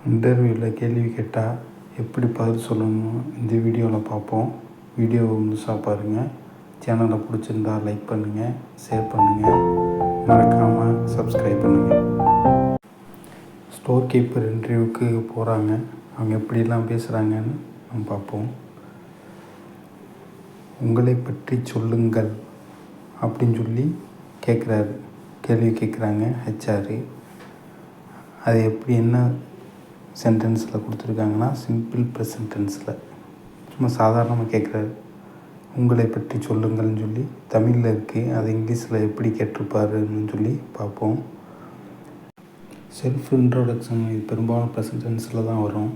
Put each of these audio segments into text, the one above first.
இன்டர்வியூவில் கேள்வி கேட்டால் எப்படி பதில் சொல்லணும் இந்த வீடியோவில் பார்ப்போம். வீடியோவை முழுசாக பாருங்கள். சேனலை பிடிச்சிருந்தா லைக் பண்ணுங்கள், ஷேர் பண்ணுங்கள், மறக்காமல் சப்ஸ்கிரைப் பண்ணுங்கள். ஸ்டோர் கீப்பர் இன்டர்வியூவுக்கு போகிறாங்க. அவங்க எப்படிலாம் பேசுகிறாங்கன்னு நம்ம பார்ப்போம். உங்களை பற்றி சொல்லுங்கள் அப்படின்னு சொல்லி கேள்வி கேட்குறாங்க ஹெச்ஆர். அது எப்படி என்ன சென்டென்ஸில் கொடுத்துருக்காங்கன்னா சிம்பிள் ப்ரெசன்ட் டென்ஸில் சும்மா சாதாரணமாக கேட்குறாரு. உங்களை பற்றி சொல்லுங்கள்னு சொல்லி தமிழில் இருக்குது. அது இங்கிலீஷில் எப்படி கேட்டிருப்பாருன்னு சொல்லி பார்ப்போம். செல்ஃப் இன்ட்ரோடக்ஷன் இது பெரும்பாலும் ப்ரெசன்ட் டென்ஸில் தான் வரும்.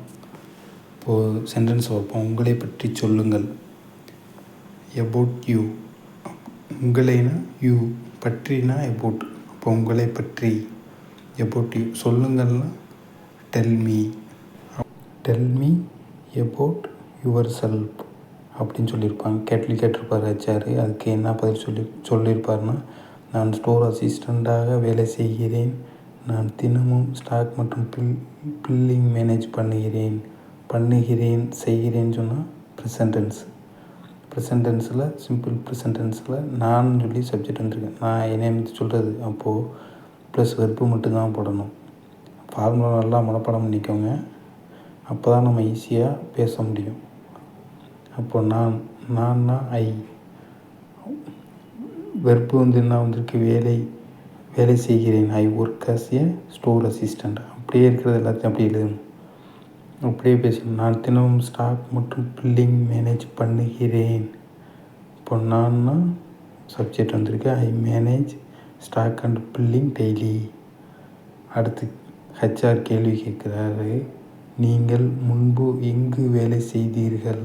இப்போது சென்டென்ஸ் வைப்போம். உங்களை பற்றி சொல்லுங்கள். About you. உங்களைனா யூ, பற்றினா எபவுட். அப்போ உங்களை பற்றி எபவுட் யூ. சொல்லுங்கள்னா tell me about yourself அப்படின்னு சொல்லியிருப்பாங்க. கேட்டிருப்பார் ஹெச்ஆர். அதுக்கு என்ன பதில் சொல்லியிருப்பாருன்னா, நான் ஸ்டோர் அசிஸ்டண்ட்டாக வேலை செய்கிறேன். நான் தினமும் ஸ்டாக் மற்றும் பில்லிங் மேனேஜ் செய்கிறேன்னு சொன்னால் ப்ரெசன்ட் டென்ஸில் சிம்பிள் ப்ரெசன்ட் டென்ஸில் நான் சொல்லி சப்ஜெக்ட் வந்துருக்கேன். நான் என்னை சொல்கிறது. அப்போது ப்ளஸ் வெர்பு மட்டும்தான் போடணும். ஃபார்முலா நல்லா மனப்பாடம் பண்ணிக்கோங்க. அப்போ தான் நம்ம ஈஸியாக பேச முடியும். அப்போது நான்னா ஐ. வெர்பு என்ன வந்திருக்கு, வேலை செய்கிறேன். I work as a store assistant. அப்படியே இருக்கிறது எல்லாத்தையும் அப்படியே எழுதணும். அப்படியே பேசணும். நான் தினமும் ஸ்டாக் மற்றும் பில்லிங் மேனேஜ் பண்ணுகிறேன். இப்போ நான்னா சப்ஜெக்ட் வந்திருக்கு. I manage stock and billing daily. அடுத்து ஹெச்ஆர் கேள்வி கேட்குறாரு. நீங்கள் முன்பு எங்கு வேலை செய்தீர்கள்?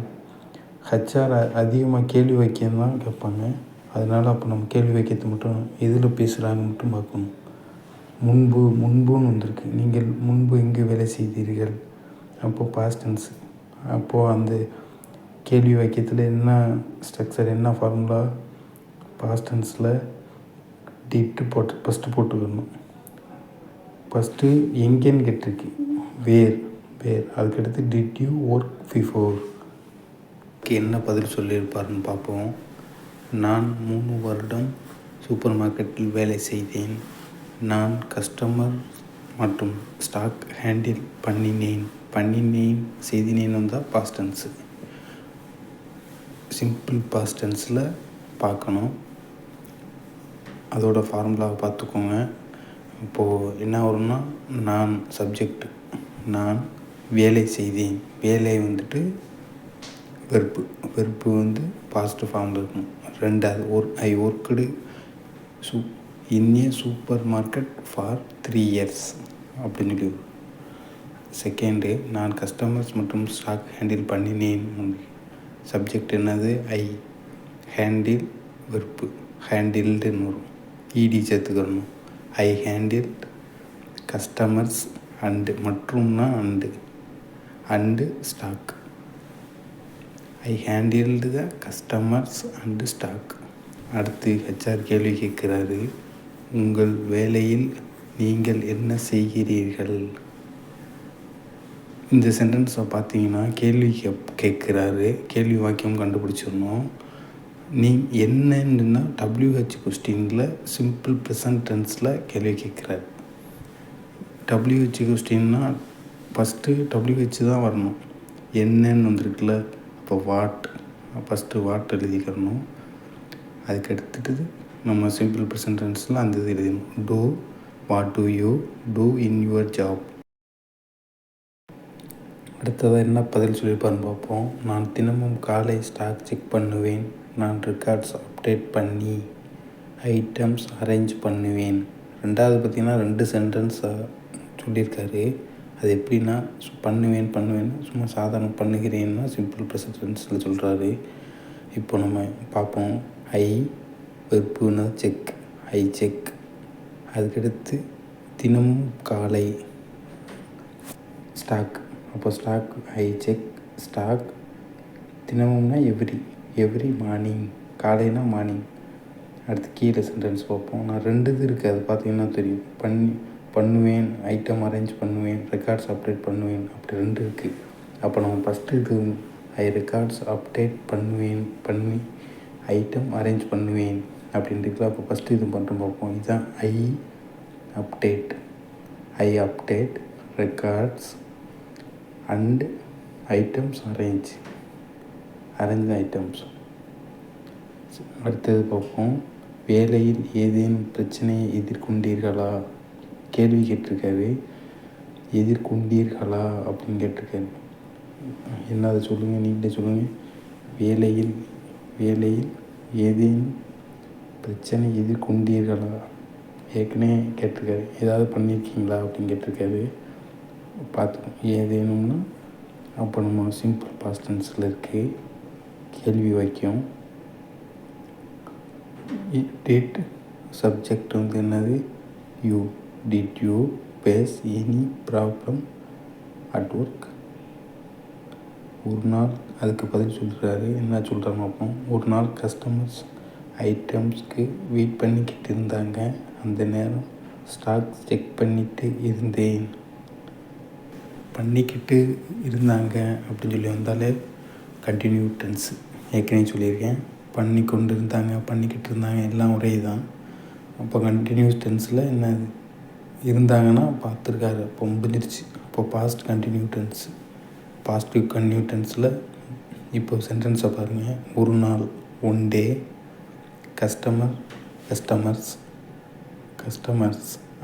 ஹெச்ஆர் அதிகமாக கேள்வி வைக்கன்னு தான் கேட்பாங்க. அதனால் அப்போ நம்ம கேள்வி வைக்கிறது மட்டும் எதில் பேசுகிறாங்க மட்டும் பார்க்கணும். முன்புன்னு வந்திருக்கு. நீங்கள் முன்பு எங்கு வேலை செய்தீர்கள். அப்போது பாஸ்ட் டென்ஸ். அப்போது அந்த கேள்வி வைக்கிறதுல என்ன ஸ்ட்ரக்சர், என்ன ஃபார்முலா, பாஸ்ட் டென்ஸில் ஃபஸ்ட்டு போட்டுக்கணும். ஃபஸ்ட்டு எங்கேன்னு கேட்டிருக்கு, வேர். அதுக்கடுத்து டிட் யூ ஒர்க் பிஃபோர். என்ன பதில் சொல்லியிருப்பாருன்னு பார்ப்போம். நான் 3 வருடம் சூப்பர் மார்க்கெட்டில் வேலை செய்தேன். நான் கஸ்டமர் மற்றும் ஸ்டாக் ஹேண்டில் செய்தினேன் வந்தால் பாஸ்ட் டென்ஸு. சிம்பிள் பாஸ்ட் டென்ஸில் பார்க்கணும். அதோட ஃபார்முலாவை பார்த்துக்கோங்க. இப்போது என்ன வரும்னா, நான் சப்ஜெக்ட், நான் வேலை செய்தேன். வேலை வந்துட்டு வெர்பு பாசிட்டிவ் ஃபார்மில் இருக்கணும். ரெண்டாவது I worked in a supermarket for 3 years அப்படின்னு சொல்லி. செகண்டு, நான் கஸ்டமர்ஸ் மற்றும் ஸ்டாக் ஹேண்டில் பண்ணினேன். சப்ஜெக்ட் என்னது, ஐ. ஹேண்டில் வெர்பு ஹேண்டில்டுன்னு வரும். இடி சேர்த்துக்கணும். ஐ ஹேண்டில் கஸ்டமர்ஸ் மற்றும்னா and stock. I handled the customers and stock. அடுத்து ஹெச்ஆர் கேள்வி கேட்குறாரு. உங்கள் வேலையில் நீங்கள் என்ன செய்கிறீர்கள்? இந்த சென்டென்ஸை பார்த்தீங்கன்னா கேள்வி கேட்குறாரு. கேள்வி வாக்கியம் கண்டுபிடிச்சிடணும். என்னன்னா WH கொஸ்டினில் சிம்பிள் ப்ரெசன்ட் டென்ஸில் கேள்வி கேட்குறாரு. WH கொஸ்டின்னா ஃபஸ்ட்டு WH தான் வரணும். என்னன்னு வந்திருக்குல்ல, அப்போ ஃபஸ்ட்டு வாட் எழுதிக்கிறணும். அதுக்கு எடுத்துகிட்டு நம்ம சிம்பிள் ப்ரெசன்ட் டென்ஸில் அந்த இது எழுதணும். What do you do in your job. அடுத்ததாக என்ன பதில் சொல்லியிருப்பாருன்னு பார்ப்போம். நான் தினமும் காலை ஸ்டாக் செக் பண்ணுவேன். நான் ரெக்கார்ட்ஸ் அப்டேட் பண்ணி ஐட்டம்ஸ் அரேஞ்ச் பண்ணுவேன். ரெண்டாவது பார்த்திங்கன்னா 2 சென்டென்ஸாக சொல்லியிருக்காரு. அது எப்படின்னா, பண்ணுவேன்னா சும்மா சாதாரண பண்ணுகிறேன்னா சிம்பிள் ப்ரெசன்ட் டென்ஸில் சொல்கிறாரு. இப்போ நம்ம பார்ப்போம். ஐ வெர்புனா செக், ஐ செக். அதுக்கடுத்து தினமும் காலை ஸ்டாக். அப்போ ஸ்டாக் ஐ செக் ஸ்டாக். தினமும்னா எவ்ரி மார்னிங். காலைனா மார்னிங். அடுத்து கீழே சென்டென்ஸ் பார்ப்போம். நான் 2 இது இருக்குது, அது பார்த்தீங்கன்னா தெரியும். பண்ணுவேன், ஐட்டம் அரேஞ்ச் பண்ணுவேன், ரெக்கார்ட்ஸ் அப்டேட் பண்ணுவேன், அப்படி 2 இருக்குது. அப்போ நம்ம ஃபஸ்ட்டு இது ரெக்கார்ட்ஸ் அப்டேட் பண்ணி ஐட்டம் அரேஞ்ச் பண்ணுவேன் அப்படின்னு இருக்குல்ல. அப்போ ஃபஸ்ட்டு இது பண்ணுறோம் பார்ப்போம். இதுதான் I update records and items arrange items. அடுத்தது பார்ப்போம். வேலையில் ஏதேனும் பிரச்சனையை எதிர்கொண்டீர்களா? கேள்வி கேட்டிருக்காரு. எதிர்கொண்டீர்களா அப்படின்னு கேட்டிருக்காரு. என்ன அதை சொல்லுங்கள், நீங்களே சொல்லுங்கள். வேலையில் ஏதேனும் பிரச்சனை எதிர்கொண்டீர்களா? ஏற்கனவே கேட்டிருக்காரு. ஏதாவது பண்ணியிருக்கீங்களா அப்படின்னு கேட்டிருக்காரு. பார்த்துக்கோம். ஏதேனும்னா அப்போ நம்ம சிம்பிள் பாஸ்ட் டென்ஸில் இருக்குது. கேள்வி வாக்கியம். டிட் சப்ஜெக்ட் வந்து என்னது? You. Did you face any problem at work? ஒரு நாள் அதுக்கு பதில் சொல்கிறாரு. என்ன சொல்கிறாங்க பார்ப்போம். ஒரு நாள் கஸ்டமர்ஸ் ஐட்டம்ஸ்க்கு வெயிட் பண்ணிக்கிட்டு இருந்தாங்க. அந்த நேரம் ஸ்டாக் செக் பண்ணிக்கிட்டு இருந்தாங்க அப்படின்னு சொல்லி வந்தாலே கண்டினியூ டென்ஸு. ஏற்கனவே சொல்லியிருக்கேன். பண்ணிக்கிட்டு இருந்தாங்க எல்லாம் ஒரே தான். அப்போ கண்டினியூஸ் டென்ஸில் என்ன இருந்தாங்கன்னா பார்த்துருக்காரு, அப்போ முடிஞ்சிருச்சு. அப்போ past continue tense. Positive continue டென்ஸில் இப்போ சென்டென்ஸை பாருங்கள். ஒரு நாள், ஒன் டே. கஸ்டமர்ஸ்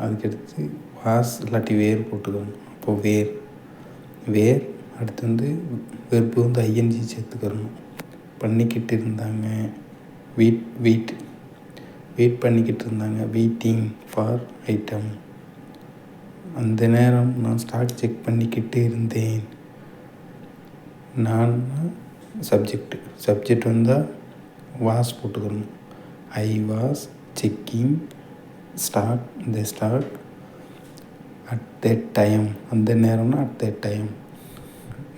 அதுக்கடுத்து வாஸ் இல்லாட்டி வேர் போட்டுக்கணும். அப்போது வேர் அடுத்து வந்து வெர்பு வந்து ஐஎன்ஜி சேர்த்துக்கிறணும். பண்ணிக்கிட்டு இருந்தாங்க. வெயிட் பண்ணிக்கிட்டு இருந்தாங்க. Waiting for item. அந்த நேரம் நான் ஸ்டாக் செக் பண்ணிக்கிட்டு இருந்தேன். நான் சப்ஜெக்ட் வந்தால் வாஸ் போட்டுக்கணும். I was checking stock at that time. அந்த நேரம்னா அட் தட் டைம்.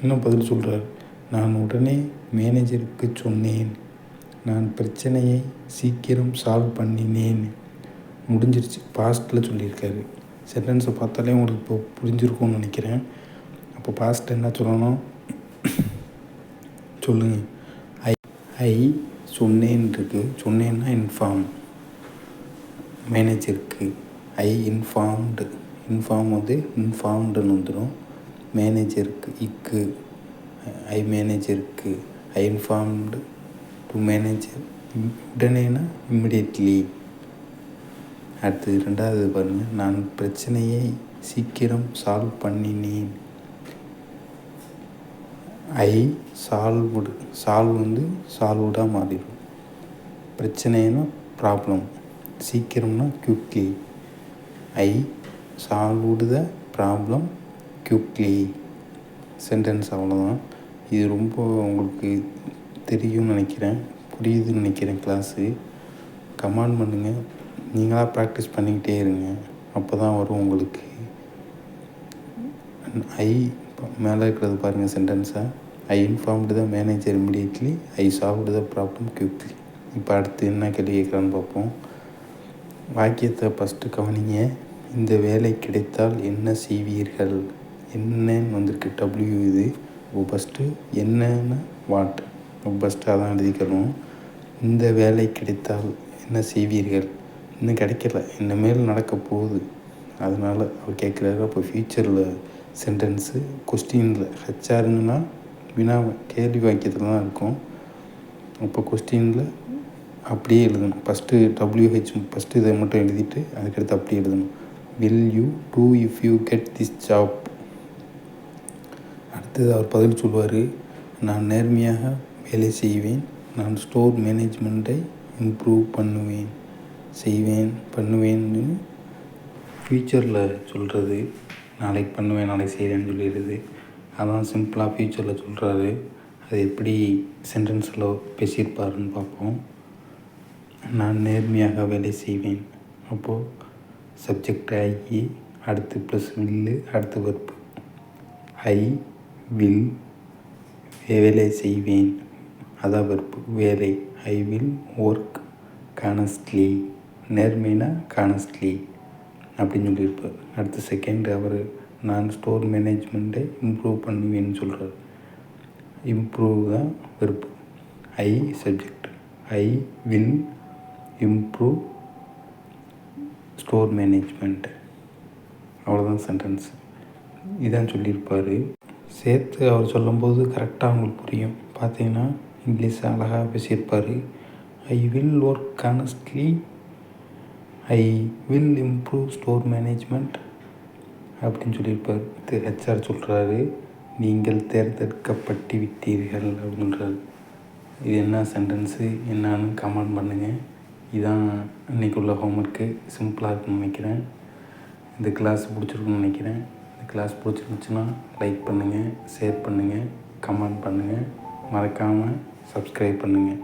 இன்னும் பதில் சொல்கிறார். நான் உடனே மேனேஜருக்கு சொன்னேன். நான் பிரச்சனையை சீக்கிரம் சால்வ் பண்ணினேன். முடிஞ்சிருச்சு. பாஸ்ட்டில் சொல்லியிருக்காரு. சென்டென்ஸை பார்த்தாலே உங்களுக்கு இப்போ புரிஞ்சிருக்கும்னு நினைக்கிறேன். அப்போ பாஸ்ட் என்ன சொல்லணும் சொல்லுங்கள். ஐ சொன்னேன் இருக்கு. சொன்னேன்னா இன்ஃபார்ம். மேனேஜருக்கு ஐ இன்ஃபார்ம் வந்து இன்ஃபார்ம்டுன்னு வந்துடும். மேனேஜருக்கு ஐ மேனேஜருக்கு ஐ இன்ஃபார்ம்டு டு மேனேஜர். உடனேனா இம்மிடியட்லி. அடுத்து 2வது பாருங்கள். நான் பிரச்சனையை சீக்கிரம் சால்வ் பண்ணினேன். ஐ சால்வ் வந்து சால்வ்டாக மாறிடும். பிரச்சனைனா ப்ராப்ளம், சீக்கிரம்னா quickly. I solved the problem quickly. Sentence அவ்வளோதான். இது ரொம்ப உங்களுக்கு தெரியும்னு நினைக்கிறேன், புரியுதுன்னு நினைக்கிறேன். கிளாஸு கமெண்ட் பண்ணுங்கள். நீங்களாக ப்ராக்டிஸ் பண்ணிக்கிட்டே இருங்க. அப்போ தான் வரும் உங்களுக்கு. ஐ மேலே இருக்கிறது பாருங்கள் சென்டென்ஸை. I informed the manager immediately. I solved the problem quickly. இப்போ அடுத்து என்ன கேள்வி கேட்குறான்னு பார்ப்போம். வாக்கியத்தை ஃபஸ்ட்டு கவனிங்க. இந்த வேலை கிடைத்தால் என்ன செய்வீர்கள்? என்னன்னு வந்திருக்கு. டபிள்யூ இது. ஃபஸ்ட்டு என்னன்னா வாட். ஃபஸ்ட்டு அதான் எழுதிக்கணும். இந்த வேலை கிடைத்தால் என்ன செய்வீர்கள்? இன்னும் கிடைக்கல, இனிமேல் நடக்க போகுது. அதனால் அவர் கேட்குறாரு. அப்போ ஃப்யூச்சரில் சென்டென்ஸு. கொஸ்டினில் ஹெச்ஆருங்கன்னா வினா கேள்வி வாக்கியத்தில் தான் இருக்கும். அப்போ கொஸ்டினில் அப்படியே எழுதணும். ஃபஸ்ட்டு WH ஃபஸ்ட்டு இதை மட்டும் எழுதிட்டு அதுக்கடுத்து அப்படியே எழுதணும். Will you do if you get this job. அடுத்தது அவர் பதில் சொல்வார். நான் நேர்மையாக வேலை செய்வேன். நான் ஸ்டோர் மேனேஜ்மெண்ட்டை இம்ப்ரூவ் பண்ணுவேன்னு ஃப்யூச்சரில் சொல்கிறது. நாளைக்கு பண்ணுவேன், நாளைக்கு செய்கிறேன்னு சொல்லிடுறது. அதான் சிம்பிளாக ஃப்யூச்சரில் சொல்கிறாரு. அது எப்படி சென்டென்ஸில் பேசியிருப்பாருன்னு பார்ப்போம். நான் நேர்மையாக வேலை செய்வேன். அப்போது சப்ஜெக்ட் ஆகி அடுத்து ப்ளஸ் வில்லு, அடுத்து வெர்பு. ஐ வில் வேலை செய்வேன், அதான் வெர்பு. வேலை ஐ வில் ஒர்க் கானஸ்ட்லி. நேர்மைனா கானஸ்ட்லி. அப்படின்னு சொல்லியிருப்பார். அடுத்த செகண்ட் அவர் நான் ஸ்டோர் மேனேஜ்மெண்ட்டை இம்ப்ரூவ் பண்ணுவேன்னு சொல்கிறார். இம்ப்ரூவ் தான் verb. I subject. I will improve store management. அவ்வளோதான் சென்டென்ஸ். இதான் சொல்லியிருப்பார். சேர்த்து அவர் சொல்லும்போது கரெக்டாக அவங்களுக்கு புரியும். பார்த்தீங்கன்னா இங்கிலீஷ் அழகாக பேசியிருப்பார். I will work honestly, I will improve store management அப்படின்னு சொல்லியிருப்பார். ஹெச்ஆர் சொல்கிறாரு, நீங்கள் தேர்ந்தெடுக்கப்பட்டு விட்டீர்கள் அப்படின்றாரு. இது என்ன சென்டென்ஸு என்னான்னு கமெண்ட் பண்ணுங்கள். இதுதான் இன்றைக்கி உள்ள ஹோம்ஒர்க்கு. சிம்பிளாக இருக்குன்னு நினைக்கிறேன். இந்த கிளாஸ் பிடிச்சிருக்குன்னு நினைக்கிறேன். இந்த கிளாஸ் பிடிச்சிருந்துச்சுன்னா லைக் பண்ணுங்கள், ஷேர் பண்ணுங்கள், கமெண்ட் பண்ணுங்கள், மறக்காமல் சப்ஸ்கிரைப் பண்ணுங்கள்.